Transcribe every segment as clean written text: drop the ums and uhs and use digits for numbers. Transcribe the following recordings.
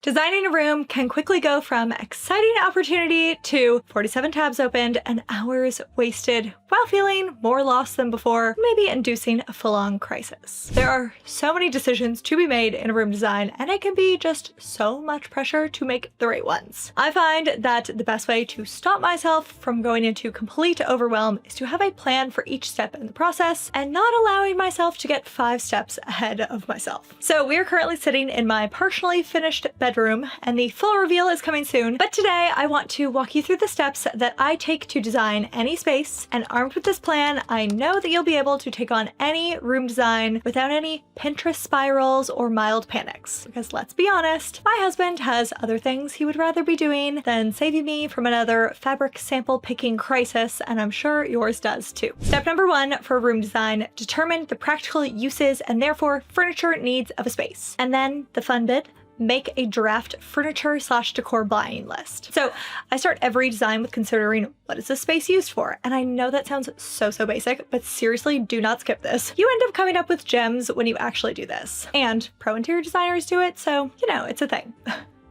Designing a room can quickly go from exciting opportunity to 47 tabs opened and hours wasted while feeling more lost than before, maybe inducing a full-on crisis. There are so many decisions to be made in a room design, and it can be just so much pressure to make the right ones. I find that the best way to stop myself from going into complete overwhelm is to have a plan for each step in the process and not allowing myself to get 5 steps ahead of myself. So we are currently sitting in my partially finished bedroom, and the full reveal is coming soon. But today I want to walk you through the steps that I take to design any space, and armed with this plan, I know that you'll be able to take on any room design without any Pinterest spirals or mild panics. Because let's be honest, my husband has other things he would rather be doing than saving me from another fabric sample picking crisis, and I'm sure yours does too. Step number 1 for room design: determine the practical uses and therefore furniture needs of a space. And then the fun bit: make a draft furniture/decor buying list. So I start every design with considering, what is this space used for? And I know that sounds so basic, but seriously, do not skip this. You end up coming up with gems when you actually do this. And pro interior designers do it, so you know, it's a thing.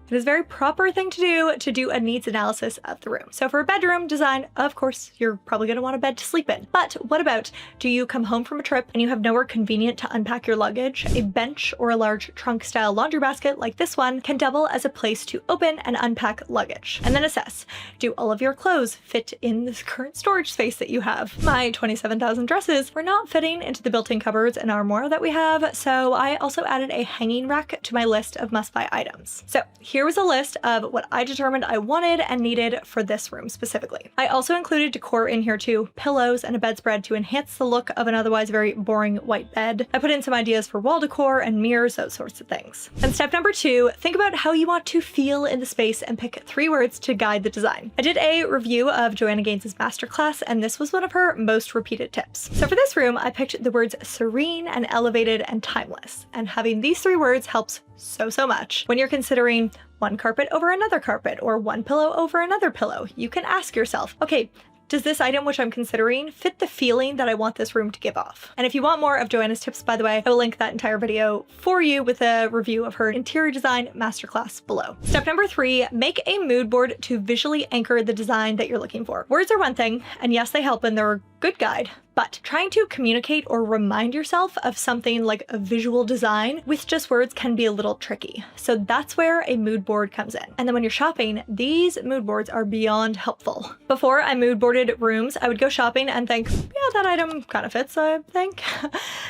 It is a very proper thing to do a needs analysis of the room. So for a bedroom design, of course, you're probably going to want a bed to sleep in. But what about, do you come home from a trip and you have nowhere convenient to unpack your luggage? A bench or a large trunk-style laundry basket like this one can double as a place to open and unpack luggage. And then assess, do all of your clothes fit in this current storage space that you have? My 27,000 dresses were not fitting into the built-in cupboards and armoire that we have, so I also added a hanging rack to my list of must-buy items. So here was a list of what I determined I wanted and needed for this room specifically. I also included decor in here too, pillows and a bedspread to enhance the look of an otherwise very boring white bed. I put in some ideas for wall decor and mirrors, those sorts of things. And step number 2, think about how you want to feel in the space and pick 3 words to guide the design. I did a review of Joanna Gaines's masterclass, and this was one of her most repeated tips. So for this room, I picked the words serene and elevated and timeless. And having these 3 words helps so much. When you're considering one carpet over another carpet or one pillow over another pillow, you can ask yourself, okay, does this item which I'm considering fit the feeling that I want this room to give off? And if you want more of Joanna's tips, by the way, I will link that entire video for you with a review of her interior design masterclass below. Step number 3, make a mood board to visually anchor the design that you're looking for. Words are one thing, and yes, they help and they're a good guide, but trying to communicate or remind yourself of something like a visual design with just words can be a little tricky. So that's where a mood board comes in. And then when you're shopping, these mood boards are beyond helpful. Before I mood boarded rooms, I would go shopping and think, yeah, that item kind of fits, I think.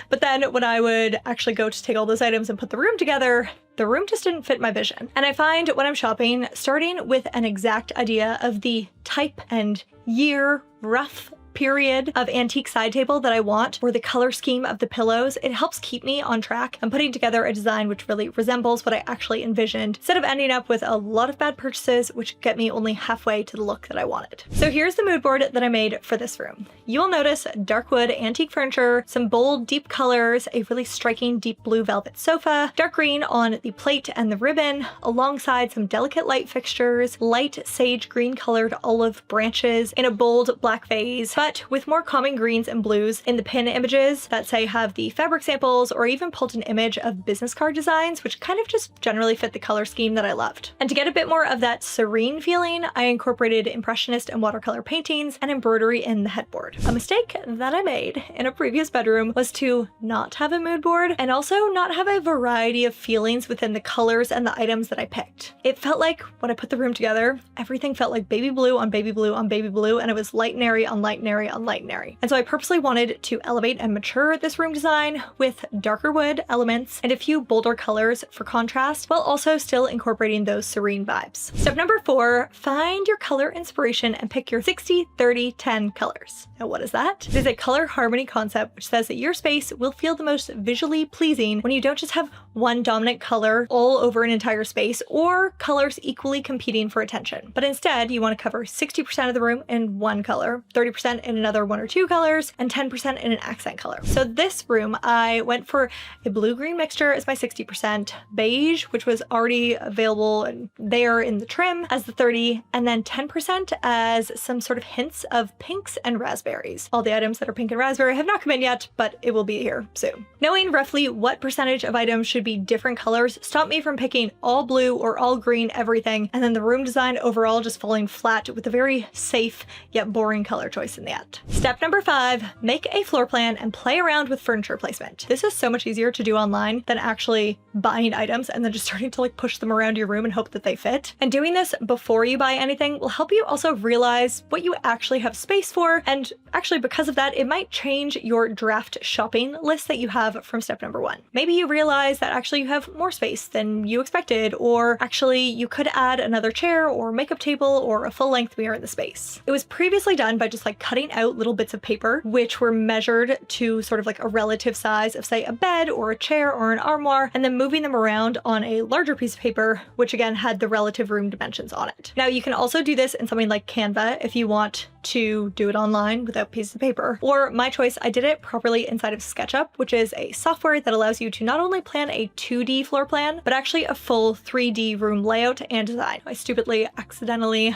But then when I would actually go to take all those items and put the room together, the room just didn't fit my vision. And I find when I'm shopping, starting with an exact idea of the type and year, rough period of antique side table that I want, or the color scheme of the pillows, it helps keep me on track and putting together a design which really resembles what I actually envisioned, instead of ending up with a lot of bad purchases which get me only halfway to the look that I wanted. So here's the mood board that I made for this room. You will notice dark wood antique furniture, some bold deep colors, a really striking deep blue velvet sofa, dark green on the plate and the ribbon, alongside some delicate light fixtures, light sage green colored olive branches in a bold black vase, but with more calming greens and blues in the pin images that say have the fabric samples, or even pulled an image of business card designs, which kind of just generally fit the color scheme that I loved. And to get a bit more of that serene feeling, I incorporated impressionist and watercolor paintings and embroidery in the headboard. A mistake that I made in a previous bedroom was to not have a mood board and also not have a variety of feelings within the colors and the items that I picked. It felt like when I put the room together, everything felt like baby blue on baby blue on baby blue, and it was light and airy on light and airy on light and airy. And so I purposely wanted to elevate and mature this room design with darker wood elements and a few bolder colors for contrast, while also still incorporating those serene vibes. Step number 4, find your color inspiration and pick your 60-30-10 colors. Now what is that? It is a color harmony concept which says that your space will feel the most visually pleasing when you don't just have one dominant color all over an entire space, or colors equally competing for attention, but instead you want to cover 60% of the room in one color, 30% in another 1 or 2 colors, and 10% in an accent color. So this room, I went for a blue-green mixture as my 60%, beige, which was already available and there in the trim as the 30, and then 10% as some sort of hints of pinks and raspberries. All the items that are pink and raspberry have not come in yet, but it will be here soon. Knowing roughly what percentage of items should be different colors stopped me from picking all blue or all green everything, and then the room design overall just falling flat with a very safe yet boring color choice in the end. Step number 5, make a floor plan and play around with furniture placement. This is so much easier to do online than actually buying items and then just starting to like push them around your room and hope that they fit. And doing this before you buy anything will help you also realize what you actually have space for, and actually because of that, it might change your draft shopping list that you have from step number 1. Maybe you realize that actually you have more space than you expected, or actually you could add another chair or makeup table or a full-length mirror in the space. It was previously done by just like cutting out little bits of paper which were measured to sort of like a relative size of say a bed or a chair or an armoire, and then moving them around on a larger piece of paper which again had the relative room dimensions on it. Now you can also do this in something like Canva if you want to do it online without pieces of paper, or my choice, I did it properly inside of SketchUp, which is a software that allows you to not only plan a 2D floor plan, but actually a full 3D room layout and design. I stupidly accidentally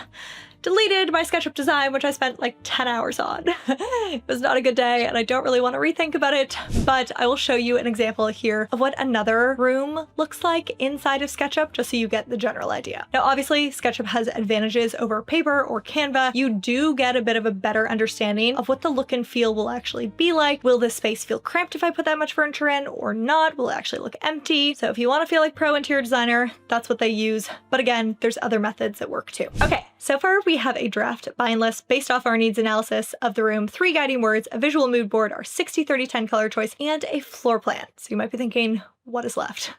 deleted my SketchUp design, which I spent like 10 hours on. It was not a good day and I don't really want to rethink about it, but I will show you an example here of what another room looks like inside of SketchUp just so you get the general idea. Now obviously SketchUp has advantages over paper or Canva. You do get a bit of a better understanding of what the look and feel will actually be like. Will this space feel cramped if I put that much furniture in or not? Will it actually look empty? So if you want to feel like pro interior designer, that's what they use. But again, there's other methods that work too. Okay, so far we have a draft buying list based off our needs analysis of the room, 3 guiding words, a visual mood board, our 60-30-10 color choice, and a floor plan. So you might be thinking, what is left?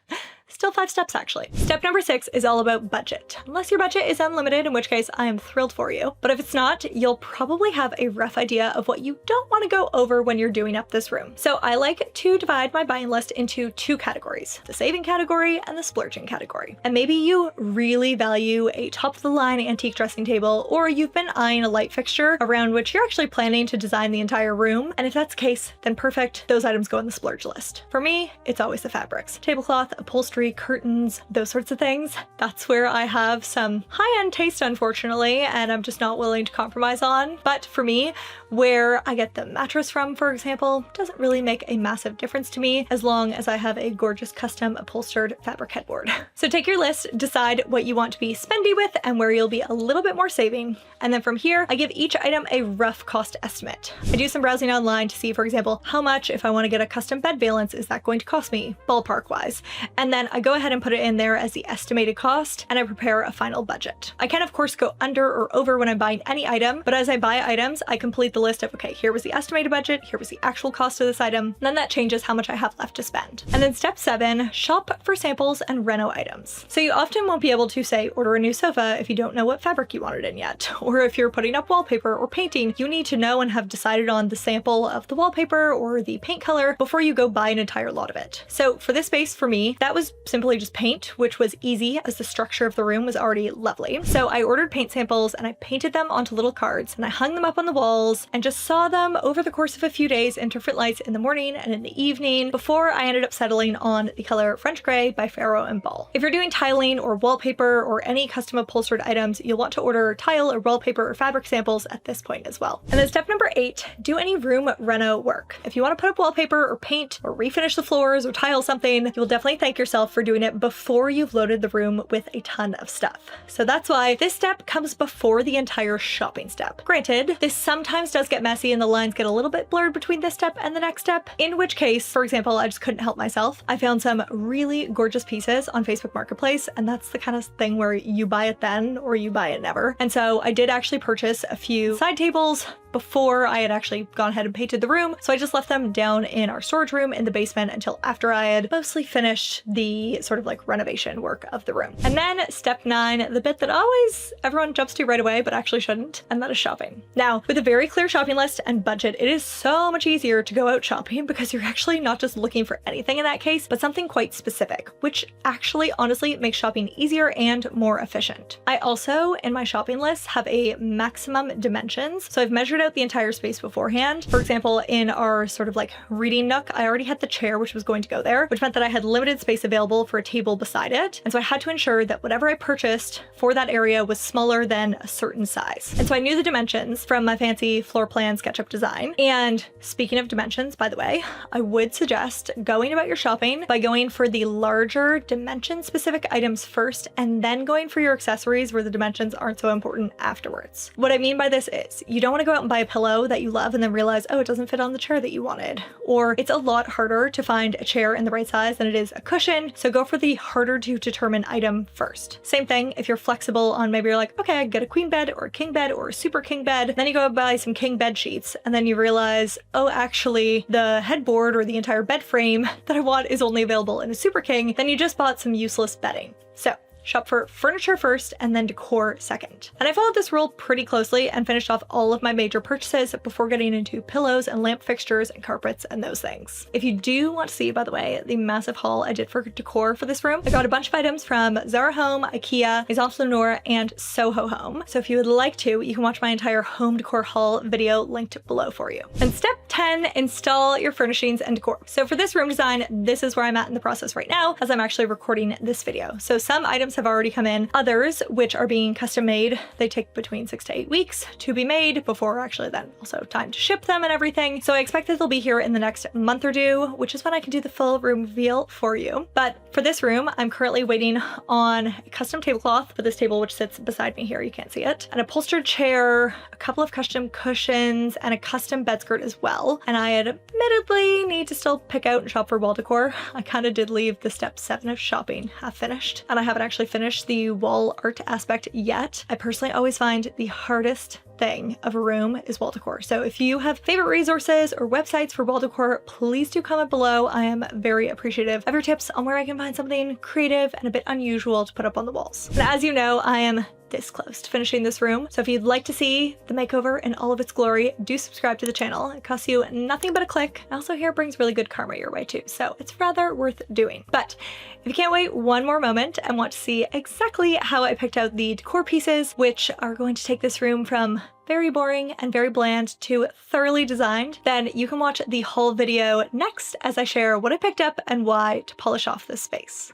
Still 5 steps actually. Step number 6 is all about budget. Unless your budget is unlimited, in which case I am thrilled for you. But if it's not, you'll probably have a rough idea of what you don't want to go over when you're doing up this room. So I like to divide my buying list into 2 categories, the saving category and the splurging category. And maybe you really value a top of the line antique dressing table, or you've been eyeing a light fixture around which you're actually planning to design the entire room. And if that's the case, then perfect, those items go in the splurge list. For me, it's always the fabrics, tablecloth, upholstery, curtains, those sorts of things. That's where I have some high-end taste, unfortunately, and I'm just not willing to compromise on. But for me, where I get the mattress from, for example, doesn't really make a massive difference to me as long as I have a gorgeous custom upholstered fabric headboard. So take your list, decide what you want to be spendy with and where you'll be a little bit more saving. And then from here, I give each item a rough cost estimate. I do some browsing online to see, for example, how much, if I want to get a custom bed valance, is that going to cost me, ballpark wise? And then I go ahead and put it in there as the estimated cost, and I prepare a final budget. I can of course go under or over when I'm buying any item, but as I buy items, I complete the list of, okay, here was the estimated budget, here was the actual cost of this item, and then that changes how much I have left to spend. And then step 7, shop for samples and reno items. So you often won't be able to say, order a new sofa if you don't know what fabric you want it in yet. Or if you're putting up wallpaper or painting, you need to know and have decided on the sample of the wallpaper or the paint color before you go buy an entire lot of it. So for this space, for me, that was simply just paint, which was easy as the structure of the room was already lovely. So I ordered paint samples and I painted them onto little cards and I hung them up on the walls and just saw them over the course of a few days in different lights in the morning and in the evening before I ended up settling on the color French Gray by Farrow and Ball. If you're doing tiling or wallpaper or any custom upholstered items, you'll want to order tile or wallpaper or fabric samples at this point as well. And then step number 8, do any room reno work. If you want to put up wallpaper or paint or refinish the floors or tile something, you'll definitely thank yourself for doing it before you've loaded the room with a ton of stuff. So that's why this step comes before the entire shopping step. Granted, this sometimes does get messy and the lines get a little bit blurred between this step and the next step, in which case, for example, I just couldn't help myself. I found some really gorgeous pieces on Facebook Marketplace, and that's the kind of thing where you buy it then or you buy it never. And so I did actually purchase a few side tables before I had actually gone ahead and painted the room. So I just left them down in our storage room in the basement until after I had mostly finished the sort of like renovation work of the room. And then step 9, the bit that always everyone jumps to right away, but actually shouldn't, and that is shopping. Now, with a very clear shopping list and budget, it is so much easier to go out shopping because you're actually not just looking for anything in that case, but something quite specific, which actually honestly makes shopping easier and more efficient. I also, in my shopping list, have a maximum dimensions. So I've measured cleared out the entire space beforehand. For example, in our sort of like reading nook, I already had the chair which was going to go there, which meant that I had limited space available for a table beside it. And so I had to ensure that whatever I purchased for that area was smaller than a certain size. And so I knew the dimensions from my fancy floor plan SketchUp design. And speaking of dimensions, by the way, I would suggest going about your shopping by going for the larger dimension specific items first and then going for your accessories where the dimensions aren't so important afterwards. What I mean by this is you don't want to go out and buy a pillow that you love and then realize, oh, it doesn't fit on the chair that you wanted. Or it's a lot harder to find a chair in the right size than it is a cushion. So go for the harder to determine item first. Same thing if you're flexible on maybe you're like, okay, I get a queen bed or a king bed or a super king bed. Then you go buy some king bed sheets and then you realize, oh, actually the headboard or the entire bed frame that I want is only available in a super king. Then you just bought some useless bedding. So shop for furniture first and then decor second. And I followed this rule pretty closely and finished off all of my major purchases before getting into pillows and lamp fixtures and carpets and those things. If you do want to see, by the way, the massive haul I did for decor for this room, I got a bunch of items from Zara Home, IKEA, Maison Flaneur, and Soho Home. So if you would like to, you can watch my entire home decor haul video linked below for you. And step 10, install your furnishings and decor. So for this room design, this is where I'm at in the process right now as I'm actually recording this video. So some items have already come in. Others, which are being custom made, they take between 6 to 8 weeks to be made before actually then also time to ship them and everything. So I expect that they'll be here in the next month or two, which is when I can do the full room reveal for you. But for this room, I'm currently waiting on a custom tablecloth for this table, which sits beside me here. You can't see it. An upholstered chair, a couple of custom cushions, and a custom bed skirt as well. And I admittedly need to still pick out and shop for wall decor. I kind of did leave the step 7 of shopping half finished, and I haven't actually finished the wall art aspect yet. I personally always find the hardest thing of a room is wall decor. So if you have favorite resources or websites for wall decor, please do comment below. I am very appreciative of your tips on where I can find something creative and a bit unusual to put up on the walls. And as you know, I am this close to finishing this room. So if you'd like to see the makeover in all of its glory, do subscribe to the channel. It costs you nothing but a click. And also here brings really good karma your way too. So it's rather worth doing. But if you can't wait one more moment and want to see exactly how I picked out the decor pieces, which are going to take this room from very boring and very bland to thoroughly designed, then you can watch the haul video next as I share what I picked up and why to polish off this space.